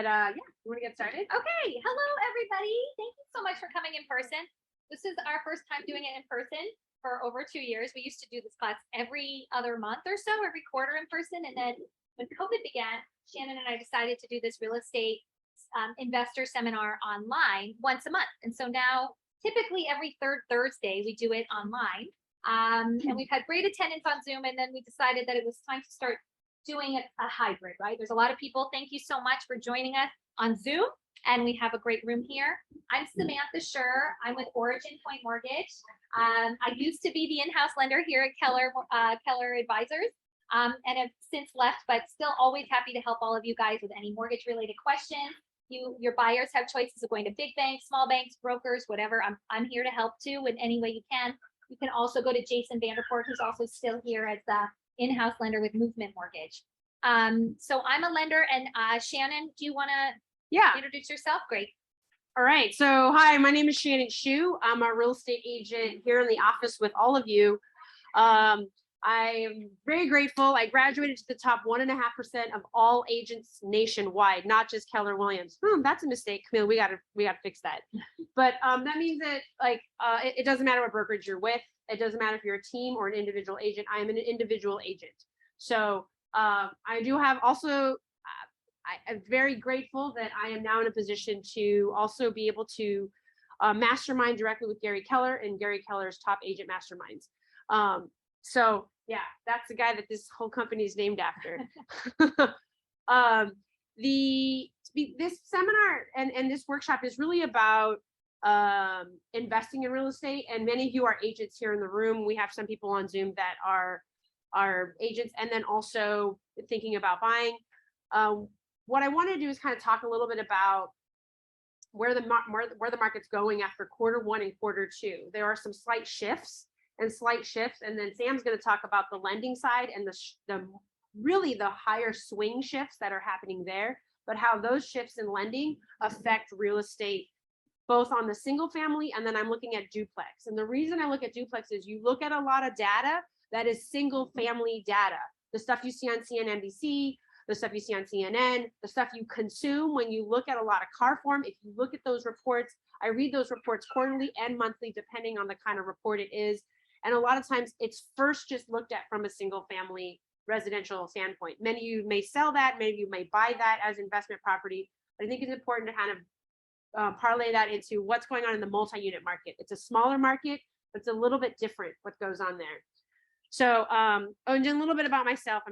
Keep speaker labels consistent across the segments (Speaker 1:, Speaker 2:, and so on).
Speaker 1: Yeah, you want to get started?
Speaker 2: Okay. Hello, everybody. Thank you so much for coming in person. This is our first time doing it in person for over 2 years. We used to do this class every other month or so, every quarter in person. And then when COVID began, Shannon and I decided to do this real estate investor seminar online once a month. And so now, typically every third Thursday, we do it online. And we've had great attendance on Zoom. And then we decided that it was time to start doing a hybrid, right? There's a lot of people. Thank you so much for joining us on Zoom. And we have a great room here. I'm Samantha Shue. I'm with Origin Point Mortgage. I used to be the in-house lender here at Keller Advisors, and have since left, but still always happy to help all of you guys with any mortgage related questions. Your buyers have choices of going to big banks, small banks, brokers, whatever. I'm here to help too in any way you can. You can also go to Jason Vanderpoort, who's also still here as the in-house lender with Movement Mortgage. So I'm a lender, and Shannon, do you want to introduce yourself? Great.
Speaker 1: All right. So hi, my name is Shannon Shue. I'm a real estate agent here in the office with all of you. I am very grateful. I graduated to the top 1.5% of all agents nationwide, not just Keller Williams. That's a mistake, Camille. We gotta fix that. But that means that it doesn't matter what brokerage you're with. It doesn't matter if you're a team or an individual agent. I am an individual agent. So I do have also. I'm very grateful that I am now in a position to also be able to mastermind directly with Gary Keller and Gary Keller's top agent masterminds. So yeah, that's the guy that this whole company is named after. This seminar and this workshop is really about investing in real estate. And many of you are agents here in the room. We have some people on Zoom that are agents and then also thinking about buying. What I want to do is kind of talk a little bit about where the market's going after Q1 and Q2. There are some slight shifts, and then Sam's going to talk about the lending side and really the higher swing shifts that are happening there, but how those shifts in lending affect real estate, both on the single family, and then I'm looking at duplex. And the reason I look at duplex is you look at a lot of data that is single family data, the stuff you see on CNBC, the stuff you see on CNN, the stuff you consume when you look at a lot of Carform. If you look at those reports, I read those reports quarterly and monthly, depending on the kind of report it is. And a lot of times it's first just looked at from a single family residential standpoint. Many of you may sell that, many of you may buy that as investment property. But I think it's important to kind of parlay that into what's going on in the multi-unit market. It's a smaller market, but it's a little bit different what goes on there. So, and a little bit about myself.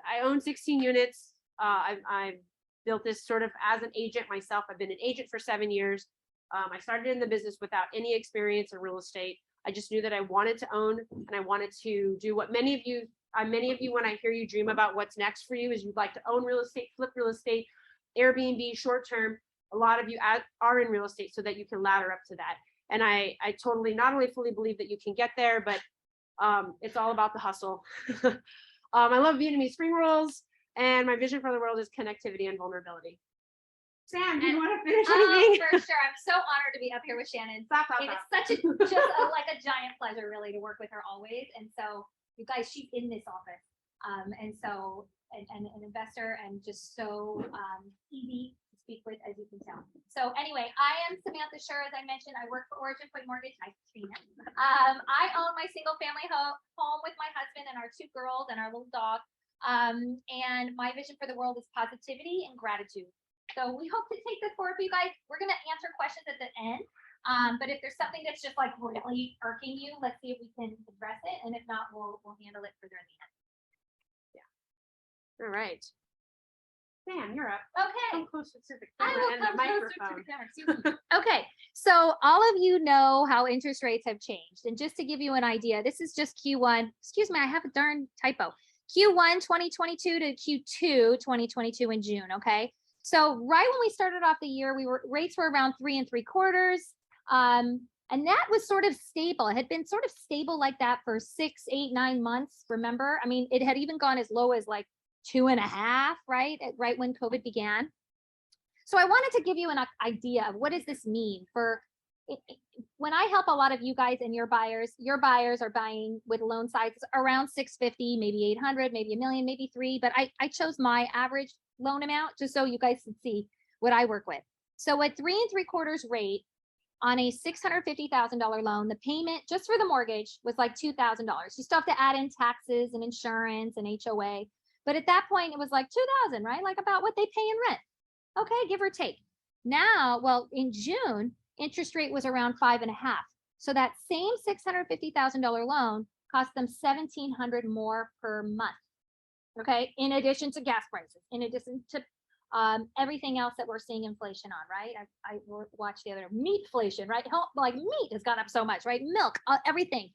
Speaker 1: I own 16 units. I've built this sort of as an agent myself. I've been an agent for 7 years. I started in the business without any experience in real estate. I just knew that I wanted to own and I wanted to do what many of you, when I hear you dream about what's next for you, is you'd like to own real estate, flip real estate, Airbnb, short term. A lot of you are in real estate so that you can ladder up to that. And I totally not only fully believe that you can get there, but it's all about the hustle. I love Vietnamese spring rolls, and my vision for the world is connectivity and vulnerability. Sam, do you want to finish anything?
Speaker 2: For sure. I'm so honored to be up here with Shannon. It's such a giant pleasure, really, to work with her always. And so, you guys, she's in this office, and so an investor, and just so easy to speak with, as you can tell. So anyway, I am Samantha Shue. As I mentioned, I work for Origin Point Mortgage. Nice to see you. I own my single family home with my husband and our 2 girls and our little dog. And my vision for the world is positivity and gratitude. So we hope to take this forward for you guys. We're going to answer questions at the end. But if there's something that's just like really irking you, let's see if we can address it. And if not, we'll handle it further at the end.
Speaker 1: Yeah. All right. Sam, you're up.
Speaker 2: Okay.
Speaker 1: Come closer to the camera and the microphone.
Speaker 2: Okay. So all of you know how interest rates have changed. And just to give you an idea, this is just Q1. Excuse me, I have a darn typo. Q1 2022 to Q2 2022 in June. Okay. So right when we started off the year, rates were around 3 3/4. And that was sort of stable. It had been sort of stable like that for 6, 8, 9 months. Remember? I mean, it had even gone as low as like 2.5, right when COVID began. So I wanted to give you an idea of what does this mean for when I help a lot of you guys and your buyers are buying with loan sizes around 650, maybe 800, maybe $1 million, maybe 3. But I chose my average loan amount, just so you guys can see what I work with. So at 3 3/4 rate on a $650,000 loan, the payment just for the mortgage was like $2,000. You still have to add in taxes and insurance and HOA. But at that point, it was like 2,000, right? Like about what they pay in rent. Okay, give or take. Now, well, in June, interest rate was around 5.5. So that same $650,000 loan cost them $1,700 more per month. Okay, in addition to gas prices, in addition to everything else that we're seeing inflation on, right? I watched the other meatflation, right? Like meat has gone up so much, right? Milk, everything.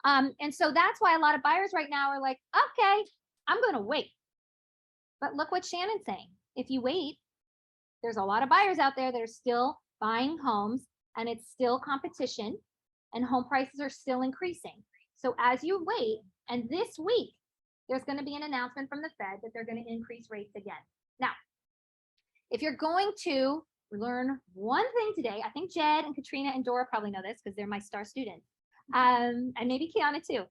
Speaker 2: And so that's why a lot of buyers right now are like, okay, I'm going to wait. But look what Shannon's saying. If you wait, there's a lot of buyers out there that are still buying homes, and it's still competition, and home prices are still increasing. So as you wait, and this week, there's going to be an announcement from the Fed that they're going to increase rates again. Now, if you're going to learn one thing today, I think Jed and Katrina and Dora probably know this because they're my star students, and maybe Kiana too.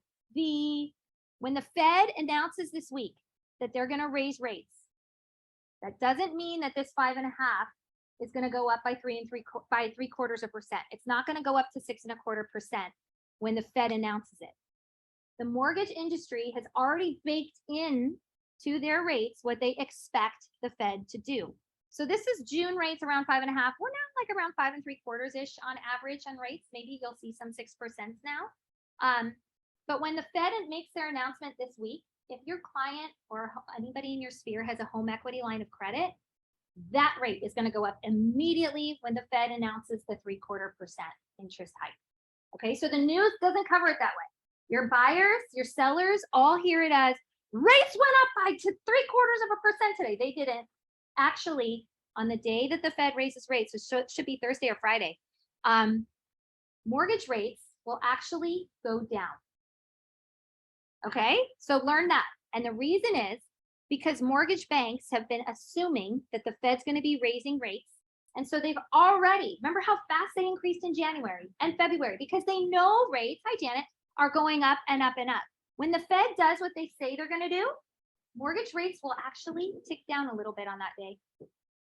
Speaker 2: When the Fed announces this week that they're going to raise rates, that doesn't mean that this 5.5 is going to go up by 3/4%. It's not going to go up to 6.25% when the Fed announces it. The mortgage industry has already baked in to their rates what they expect the Fed to do. So this is June rates around 5.5. We're now like around 5 3/4-ish on average on rates. Maybe you'll see some 6% now. But when the Fed makes their announcement this week, if your client or anybody in your sphere has a home equity line of credit, that rate is going to go up immediately when the Fed announces the 3/4% interest hike. Okay, so the news doesn't cover it that way. Your buyers, your sellers all hear it as rates went up by 3/4% today. They didn't. Actually, on the day that the Fed raises rates, so it should be Thursday or Friday, mortgage rates will actually go down. Okay, so learn that. And the reason is because mortgage banks have been assuming that the Fed's going to be raising rates. And so they've already, remember how fast they increased in January and February, because they know rates, hi Janet, are going up and up and up. When the Fed does what they say they're going to do, mortgage rates will actually tick down a little bit on that day.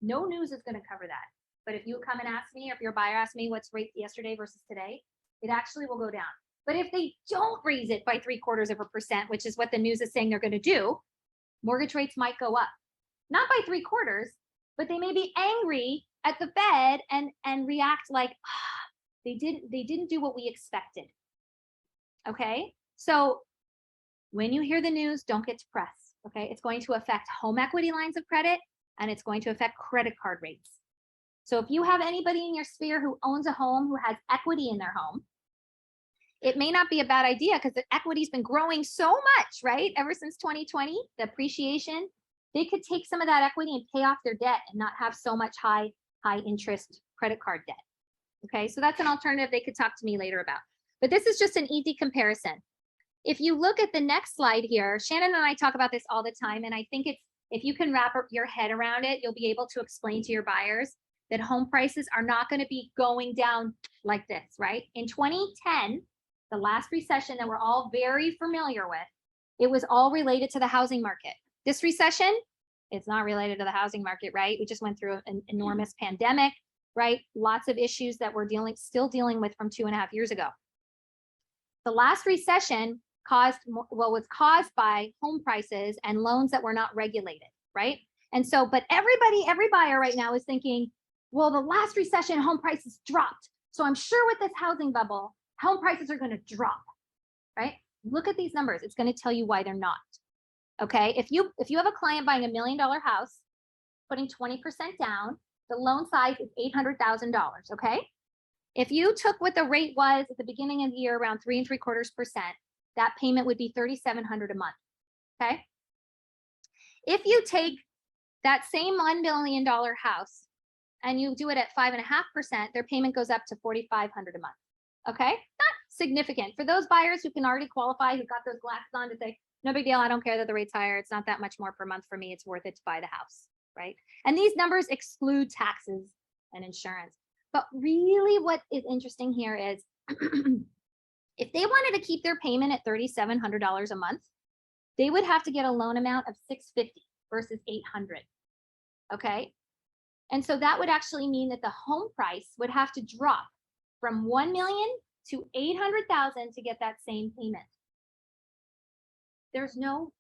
Speaker 2: No news is going to cover that. But if you come and ask me, or if your buyer asks me what's rate yesterday versus today, it actually will go down. But if they don't raise it by 3/4%, which is what the news is saying they're going to do, mortgage rates might go up. Not by 3/4, but they may be angry at the Fed and react like, they didn't do what we expected. Okay, so when you hear the news, don't get depressed. Okay, it's going to affect home equity lines of credit, and it's going to affect credit card rates. So if you have anybody in your sphere who owns a home who has equity in their home, it may not be a bad idea because the equity's been growing so much, right? Ever since 2020, the appreciation, they could take some of that equity and pay off their debt and not have so much high interest credit card debt. Okay, so that's an alternative they could talk to me later about. But this is just an easy comparison. If you look at the next slide here, Shannon and I talk about this all the time, and I think if you can wrap your head around it, you'll be able to explain to your buyers that home prices are not going to be going down like this, right? In 2010, the last recession that we're all very familiar with, it was all related to the housing market. This recession, it's not related to the housing market, right? We just went through an enormous pandemic, right? Lots of issues that we're still dealing with from 2.5 years ago. The last recession was caused by home prices and loans that were not regulated, right? And so, but every buyer right now is thinking, well, the last recession, home prices dropped. So I'm sure with this housing bubble, home prices are going to drop, right? Look at these numbers. It's going to tell you why they're not. Okay, if you have a client buying $1 million house, putting 20% down, the loan size is $800,000. Okay, if you took what the rate was at the beginning of the year, around 3 3/4%, that payment would be $3,700 a month. Okay, if you take that same $1 million house and you do it at 5.5%, their payment goes up to $4,500 a month. Okay, not significant for those buyers who can already qualify, who got those glasses on to say, no big deal, I don't care that the rate's higher, it's not that much more per month for me, it's worth it to buy the house, right? And these numbers exclude taxes and insurance. But really what is interesting here is if they wanted to keep their payment at $3,700 a month, they would have to get a loan amount of $650 versus $800. Okay. And so that would actually mean that the home price would have to drop from 1 million to 800,000 to get that same payment. There's no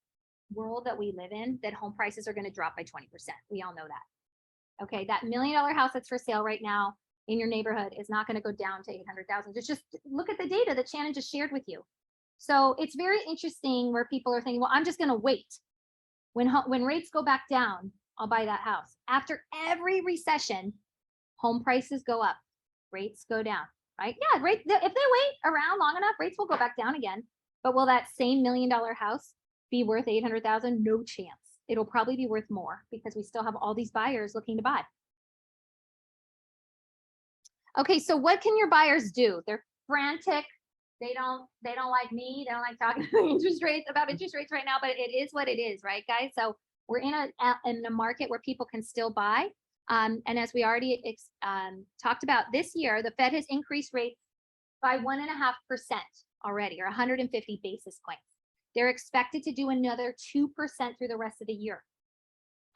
Speaker 2: world that we live in that home prices are going to drop by 20%. We all know that. Okay. That $1 million house that's for sale right now in your neighborhood is not going to go down to 800,000. Just look at the data that Shannon just shared with you. So it's very interesting where people are thinking, well, I'm just going to wait. When rates go back down, I'll buy that house. After every recession, home prices go up, rates go down, right? Yeah, if they wait around long enough, rates will go back down again. But will that same $1 million house be worth 800,000? No chance. It'll probably be worth more because we still have all these buyers looking to buy. Okay, so what can your buyers do? They're frantic. They don't like me. They don't like talking about interest rates right now, but it is what it is, right, guys? So we're in a market where people can still buy. And as we already talked about this year, the Fed has increased rates by 1.5% already, or 150 basis points. They're expected to do another 2% through the rest of the year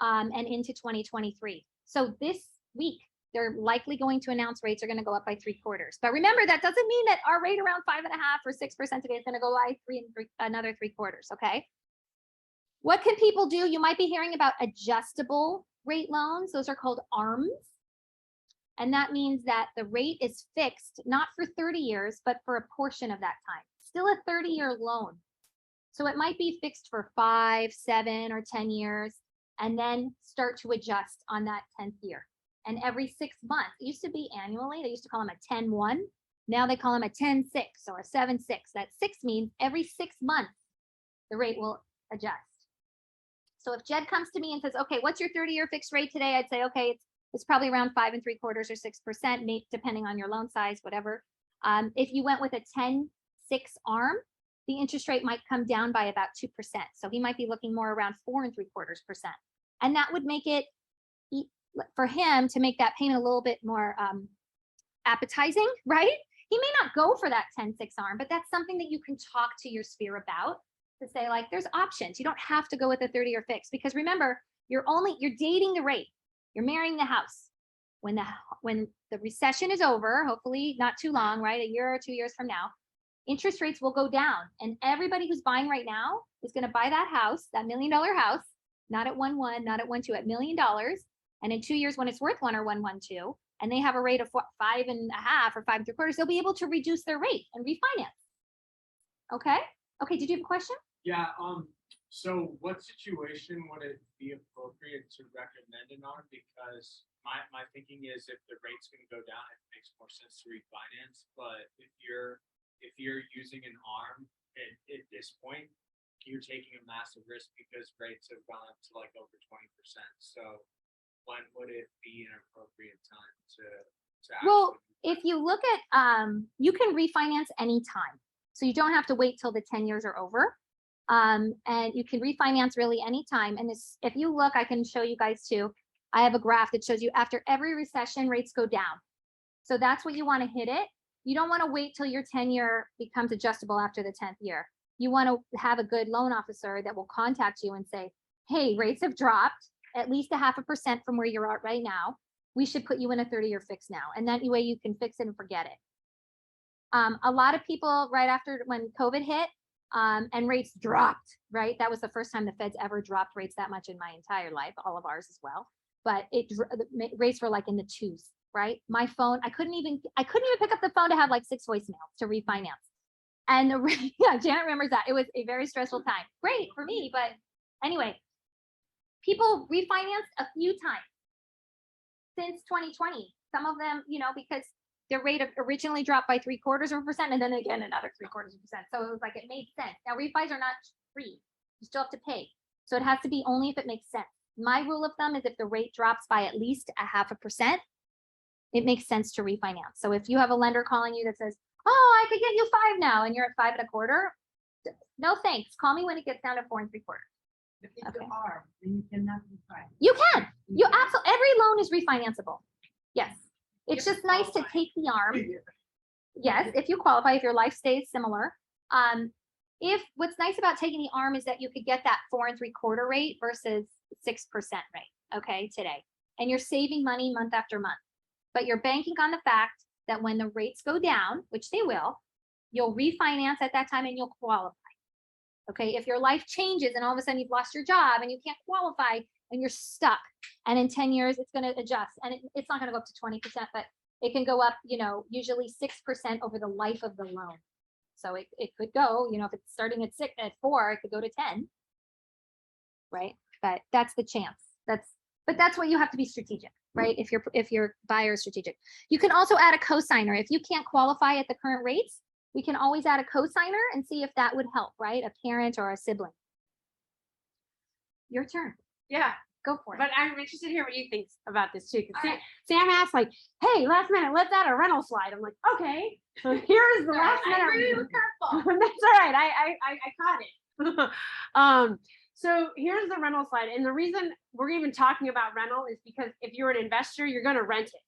Speaker 2: and into 2023. So this week, they're likely going to announce rates are going to go up by 3/4. But remember, that doesn't mean that our rate around 5.5 or 6% today is going to go by another 3/4. Okay. What can people do? You might be hearing about adjustable rate loans. Those are called ARMs. And that means that the rate is fixed, not for 30 years, but for a portion of that time. Still a 30-year loan. So it might be fixed for 5, 7, or 10 years, and then start to adjust on that 10th year. And every 6 months, it used to be annually, they used to call them a 10-1. Now they call them a 10-6 or a 7-6. That 6 means every 6 months, the rate will adjust. So if Jed comes to me and says, okay, what's your 30-year fixed rate today? I'd say, okay, it's probably around 5 3/4 or 6%, depending on your loan size, whatever. If you went with a 10-6 ARM, the interest rate might come down by about 2%. So he might be looking more around 4 3/4%. And that would make it, for him to make that payment a little bit more appetizing, right? He may not go for that 10-6 ARM, but that's something that you can talk to your sphere about, to say, like, there's options. You don't have to go with a 30-year fix, because remember, you're dating the rate. You're marrying the house. When the recession is over, hopefully not too long, right? A year or 2 years from now, interest rates will go down. And everybody who's buying right now is going to buy that house, that $1 million house, not at 1.1, not at 1.2, at $1 million. And in 2 years, when it's worth 1 or 1.12, and they have a rate of 5.5 or 5 3/4, they'll be able to reduce their rate and refinance. Okay. Okay. Did you have a question?
Speaker 3: Yeah. So what situation would it be appropriate to recommend an ARM? Because my thinking is, if the rate's going to go down, it makes more sense to refinance. But if you're using an ARM at this point, you're taking a massive risk because rates have gone up to like over 20%. So when would it be an appropriate time to
Speaker 2: Well, if you look at, you can refinance anytime. So you don't have to wait till the 10 years are over. And you can refinance really anytime. And if you look, I can show you guys too. I have a graph that shows you after every recession, rates go down. So that's what you want to hit it. You don't want to wait till your 10-year becomes adjustable after the 10th year. You want to have a good loan officer that will contact you and say, hey, rates have dropped at least 0.5% from where you're at right now. We should put you in a 30-year fix now. And that way you can fix it and forget it. A lot of people right after when COVID hit and rates dropped, right? That was the first time the Fed's ever dropped rates that much in my entire life, all of ours as well. But rates were like in the 2s, right? My phone, I couldn't even pick up the phone to have like 6 voicemails to refinance. And yeah, Janet remembers that. It was a very stressful time. Great for me, but anyway, people refinanced a few times since 2020. Some of them, because their rate originally dropped by 0.75%, and then again another 0.75%. So it was like, it made sense. Now refis are not free; you still have to pay. So it has to be only if it makes sense. My rule of thumb is if the rate drops by at least 0.5%, it makes sense to refinance. So if you have a lender calling you that says, "Oh, I could get you 5 now," and you're at 5 1/4, no thanks. Call me when it gets down to 4 3/4.
Speaker 4: If it's an ARM, then you cannot refinance.
Speaker 2: You can. You absolutely. Every loan is refinanceable. Yes. It's just nice to take the ARM. Yes, if you qualify, if your life stays similar. If what's nice about taking the ARM is that you could get that 4 3/4 rate versus 6% rate. okay, today, and you're saving money month after month, but you're banking on the fact that when the rates go down, which they will, you'll refinance at that time and you'll qualify. Okay, if your life changes and all of a sudden you've lost your job and you can't qualify and you're stuck, and in 10 years it's going to adjust, and it's not going to go up to 20%, but it can go up, you know, usually 6% over the life of the loan. So it could go, you know, if it's starting at 4, it could go to 10, right? But that's the chance. But that's what you have to be strategic, right? If your buyer is strategic. You can also add a cosigner. If you can't qualify at the current rates, we can always add a cosigner and see if that would help, right? A parent or a sibling. Your turn.
Speaker 1: Yeah.
Speaker 2: Go for it.
Speaker 1: But I'm interested to hear what you think about this too. 'Cause
Speaker 2: All
Speaker 1: Sam,
Speaker 2: right.
Speaker 1: Sam asked like, hey, last minute, let's add a rental slide. I'm like, okay. So here's the last
Speaker 4: I
Speaker 1: minute.
Speaker 4: agree with curveball.
Speaker 1: That's all right. I caught it. So here's the rental slide. And the reason we're even talking about rental is because if you're an investor, you're going to rent it.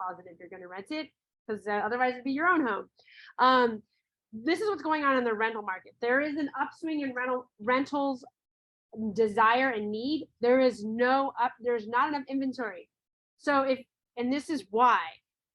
Speaker 1: Positive, you're going to rent it because otherwise it'd be your own home. This is what's going on in the rental market. There is an upswing in rentals desire and need. There's not enough inventory. So and this is why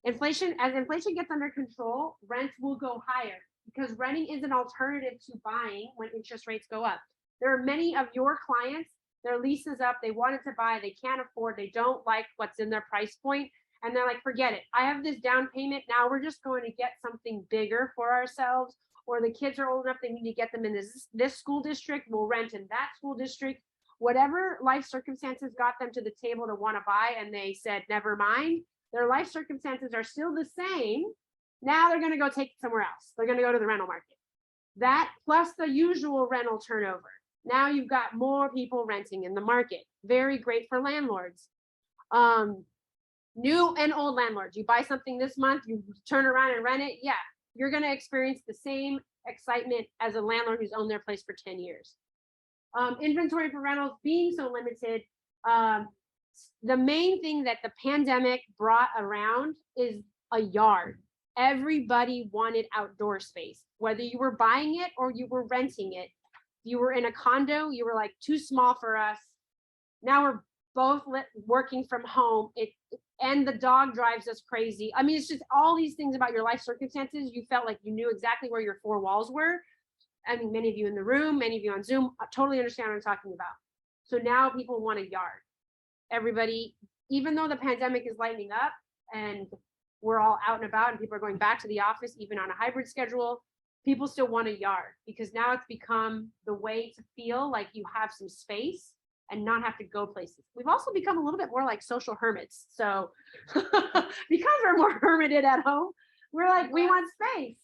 Speaker 1: as inflation gets under control, rents will go higher because renting is an alternative to buying when interest rates go up. There are many of your clients, their lease is up, they wanted to buy, they can't afford, they don't like what's in their price point, and they're like, forget it. I have this down payment. Now we're just going to get something bigger for ourselves, or the kids are old enough, they need to get them in this school district, we'll rent in that school district. Whatever life circumstances got them to the table to want to buy, and they said, never mind, their life circumstances are still the same. Now they're going to go take it somewhere else. They're going to go to the rental market. That plus the usual rental turnover. Now you've got more people renting in the market. Very great for landlords. New and old landlords. You buy something this month, you turn around and rent it. Yeah, you're going to experience the same excitement as a landlord who's owned their place for 10 years. Inventory for rentals being so limited. The main thing that the pandemic brought around is a yard. Everybody wanted outdoor space, whether you were buying it or you were renting it. You were in a condo, you were like, too small for us. Now we're both working from home. And the dog drives us crazy. I mean, it's just all these things about your life circumstances. You felt like you knew exactly where your 4 walls were. I mean, many of you in the room, many of you on Zoom, totally understand what I'm talking about. So now people want a yard. Everybody, even though the pandemic is lightening up and we're all out and about and people are going back to the office, even on a hybrid schedule, people still want a yard because now it's become the way to feel like you have some space and not have to go places. We've also become a little bit more like social hermits. So because we're more hermited at home, we're like, we want space.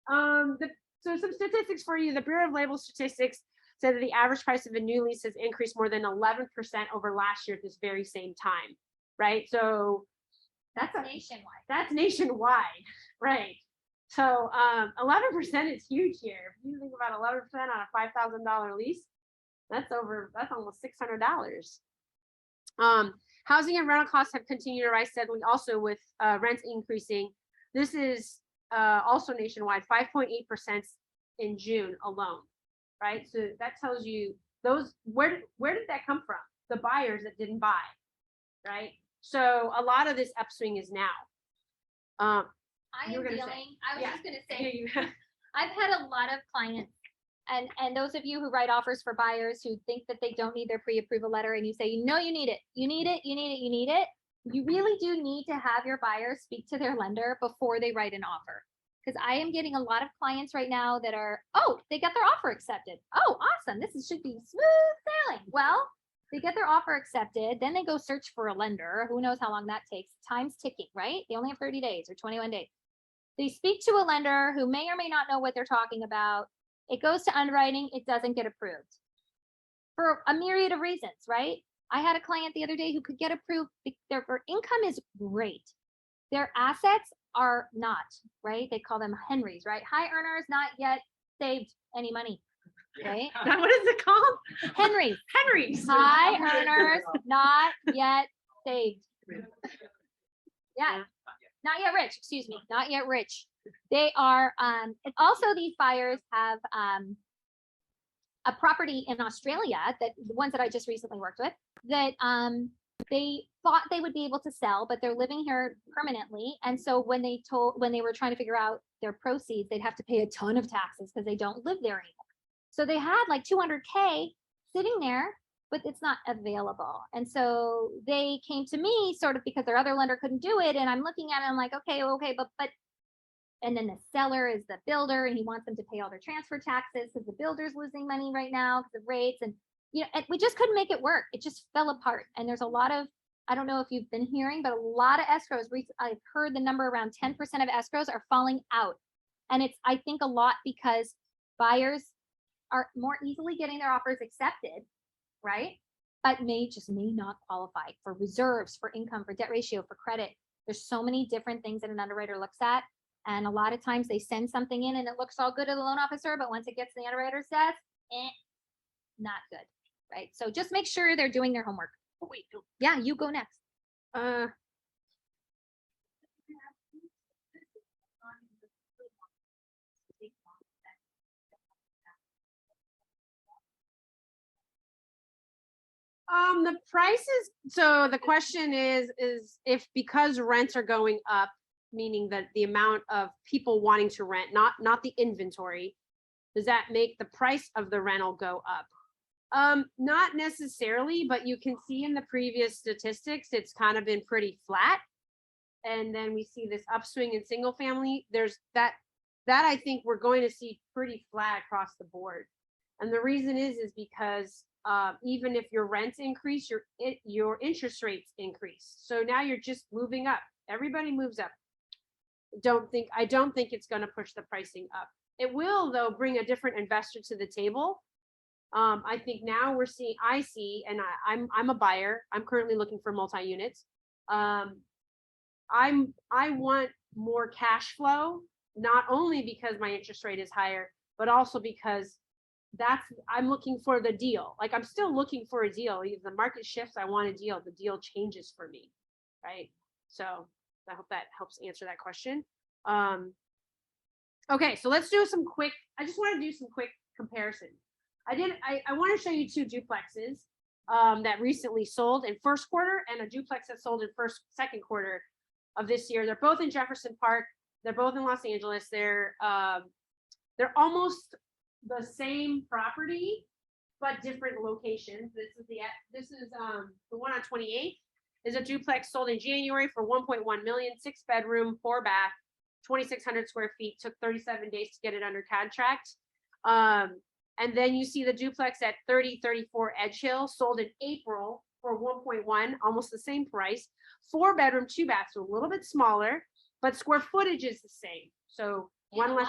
Speaker 1: So some statistics for you. The Bureau of Labor Statistics said that the average price of a new lease has increased more than 11% over last year at this very same time, right? So
Speaker 2: that's nationwide.
Speaker 1: That's nationwide, right? So 11% is huge here. If you think about 11% on a $5,000 lease, that's almost $600. Housing and rental costs have continued to rise steadily, also with rents increasing. This is also nationwide, 5.8% in June alone, right? So that tells you where did that come from? The buyers that didn't buy, right? So a lot of this upswing is now.
Speaker 2: I was just going to say, I've had a lot of clients, and those of you who write offers for buyers who think that they don't need their pre-approval letter, and you say, you know, you need it. You really do need to have your buyers speak to their lender before they write an offer. Because I am getting a lot of clients right now that are, they got their offer accepted. Oh, awesome. Should be smooth sailing. Well, they get their offer accepted, then they go search for a lender. Who knows how long that takes? Time's ticking, right? They only have 30 days or 21 days. They speak to a lender who may or may not know what they're talking about. It goes to underwriting. It doesn't get approved for a myriad of reasons, right? I had a client the other day who could get approved. Their income is great. Their assets are not, right? They call them Henrys, right? High earners, not yet saved any money, right?
Speaker 1: What is it called?
Speaker 2: Henrys.
Speaker 1: High
Speaker 2: earners, not yet saved. Yeah. Not yet rich, excuse me, not yet rich. They are, and also these buyers have a property in Australia, that the ones that I just recently worked with, that they thought they would be able to sell, but they're living here permanently. And so when they were trying to figure out their proceeds, they'd have to pay a ton of taxes because they don't live there anymore. So they had like 200K sitting there, but it's not available. And so they came to me sort of because their other lender couldn't do it. And I'm looking at it, I'm like, okay, but, and then the seller is the builder and he wants them to pay all their transfer taxes because the builder's losing money right now because of rates. And, and we just couldn't make it work. It just fell apart. And there's a lot of, I don't know if you've been hearing, but a lot of escrows, I've heard the number around 10% of escrows are falling out. And it's, I think, a lot because buyers are more easily getting their offers accepted, right? But may not qualify for reserves, for income, for debt ratio, for credit. There's so many different things that an underwriter looks at. And a lot of times they send something in and it looks all good to the loan officer, but once it gets to the underwriter's desk, not good, right? So just make sure they're doing their homework. Oh, wait, yeah, you go next.
Speaker 1: The prices, so the question is if because rents are going up, meaning that the amount of people wanting to rent, not the inventory, does that make the price of the rental go up? Not necessarily, but you can see in the previous statistics, it's kind of been pretty flat. And then we see this upswing in single family. There's that I think we're going to see pretty flat across the board. And the reason is because even if your rents increase, your interest rates increase. So now you're just moving up. Everybody moves up. I don't think it's going to push the pricing up. It will, though, bring a different investor to the table. I think now I see, and I'm a buyer. I'm currently looking for multi-units. I want more cash flow, not only because my interest rate is higher, but also because I'm looking for the deal. Like I'm still looking for a deal. If the market shifts, I want a deal. The deal changes for me, right? So I hope that helps answer that question. Okay, so let's do some quick. I just want to do some quick comparison. I want to show you two duplexes that recently sold in first quarter and a duplex that sold in second quarter of this year. They're both in Jefferson Park. They're both in Los Angeles. They're almost the same property, but different locations. This is the one on 28th is a duplex sold in January for 1.1 million, 6-bedroom, 4-bath, 2,600 square feet. Took 37 days to get it under contract. And then you see the duplex at 3034 Edge Hill sold in April for 1.1, almost the same price. 4-bedroom, 2-bath, so a little bit smaller, but square footage is the same. So one less.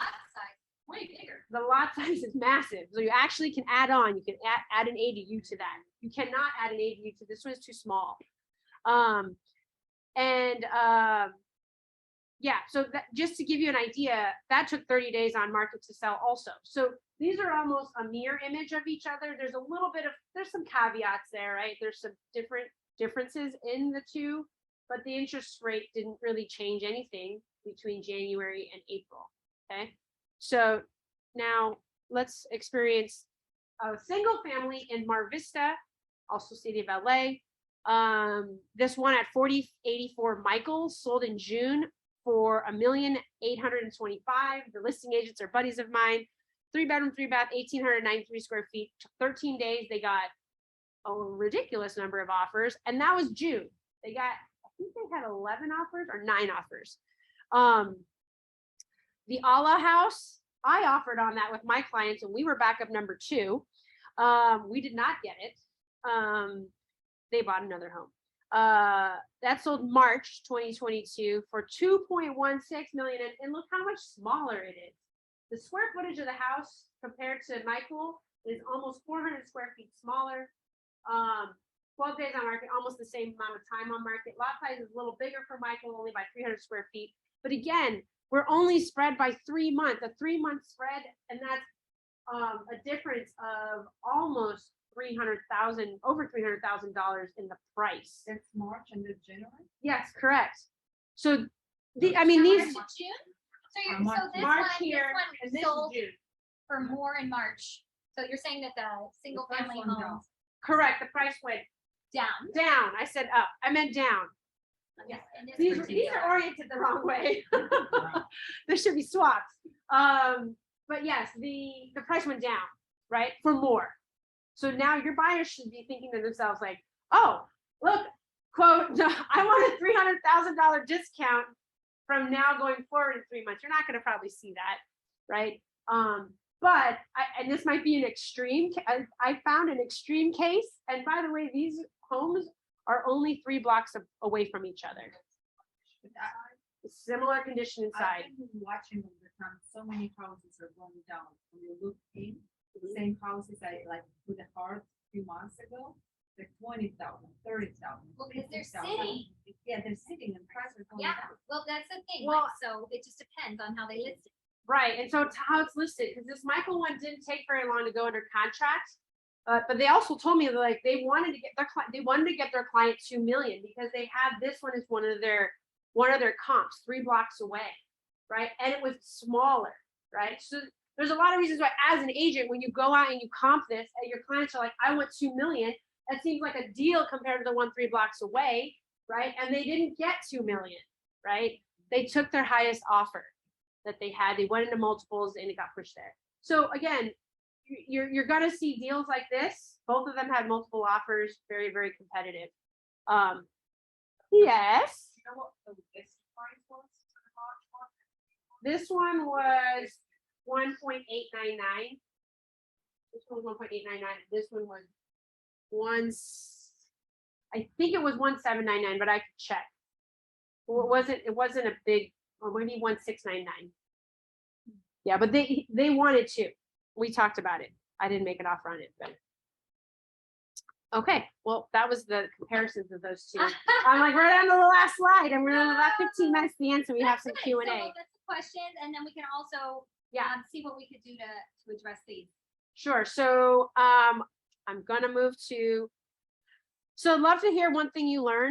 Speaker 2: Way bigger.
Speaker 1: The lot size is massive. So you actually can add on, you can add an ADU to that. You cannot add an ADU to this one, is too small. Yeah, so that, just to give you an idea, that took 30 days on market to sell also. So these are almost a mirror image of each other. There's some caveats there, right? There's some differences in the two, but the interest rate didn't really change anything between January and April, okay? So now let's experience a single family in Mar Vista, also city of LA. This one at 4084 Michaels sold in June for $1,825,000. The listing agents are buddies of mine. 3-bedroom, 3-bath, 1,893 square feet. Took 13 days. They got a ridiculous number of offers, and that was June. I think they had 11 offers or 9 offers. The Ala house, I offered on that with my clients, and we were backup number 2. We did not get it. They bought another home. That sold March 2022 for 2.16 million. And look how much smaller it is. The square footage of the house compared to Michael is almost 400 square feet smaller. 12 days on market, almost the same amount of time on market. Lot size is a little bigger for Michael, only by 300 square feet. But again, we're only spread by 3 months, a 3-month spread, and that's a difference of almost $300,000, over $300,000 in the price.
Speaker 4: Since March and January?
Speaker 1: Yes, correct. So these
Speaker 2: June? So
Speaker 4: March.
Speaker 2: this
Speaker 1: March
Speaker 2: one,
Speaker 1: here, and
Speaker 2: this
Speaker 1: this
Speaker 2: one sold
Speaker 1: is June.
Speaker 2: for more in March. So you're saying that the single family
Speaker 4: price went
Speaker 2: homes.
Speaker 4: down.
Speaker 1: Correct, the price went
Speaker 2: Down.
Speaker 1: Down. I said up. I meant down.
Speaker 2: Yes, and this
Speaker 1: These
Speaker 2: particular-
Speaker 1: are oriented the wrong way. There should be swaps. But yes, the price went down, right? For more. So now your buyers should be thinking to themselves like, oh, look, quote, I want a $300,000 discount from now going forward in 3 months. You're not going to probably see that, right? But and this might be an extreme. I found an extreme case. And by the way, these homes are only 3 blocks away from each other. Similar condition inside.
Speaker 4: I've been watching all the time, so many houses are going down. When you look in, same houses I like put a heart a few months ago, they're 20,000, 30,000.
Speaker 2: Well, because they're
Speaker 4: 50,000.
Speaker 2: sitting.
Speaker 4: Yeah, they're sitting and prices are going
Speaker 2: Yeah,
Speaker 4: down.
Speaker 2: well, that's the thing,
Speaker 1: Well-
Speaker 2: like, so it just depends on how they list it.
Speaker 1: Right, and so it's how it's listed, because this Michael one didn't take very long to go under contract. But they also told me that, like, they wanted to get their client 2 million because they had this one as one of their comps 3 blocks away, right? And it was smaller, right? So there's a lot of reasons why, as an agent, when you go out and you comp this, and your clients are like, I want 2 million, that seems like a deal compared to the one 3 blocks away, right? And they didn't get 2 million, right? They took their highest offer that they had. They went into multiples and it got pushed there. So again, you're gonna see deals like this. Both of them had multiple offers, very, very competitive. Yes.
Speaker 4: You know what the list price was for the March one?
Speaker 1: This one was 1.899. This one was 1.899. This one was I think it was 1.799, but I could check. Well, it wasn't a big, or maybe 1.699. Yeah, but they wanted to. We talked about it. I didn't make an offer on it, but okay. Well, that was the comparisons of those two. I'm like, we're down to the last slide, and we're in about 15 minutes to the end, so we have some
Speaker 2: That's
Speaker 1: Q
Speaker 2: okay.
Speaker 1: and
Speaker 2: So
Speaker 1: A.
Speaker 2: we'll get some questions, and then we can also
Speaker 1: Yeah.
Speaker 2: see what we could do to address these.
Speaker 1: Sure. So I'm gonna move to. So I'd love to hear one thing you learned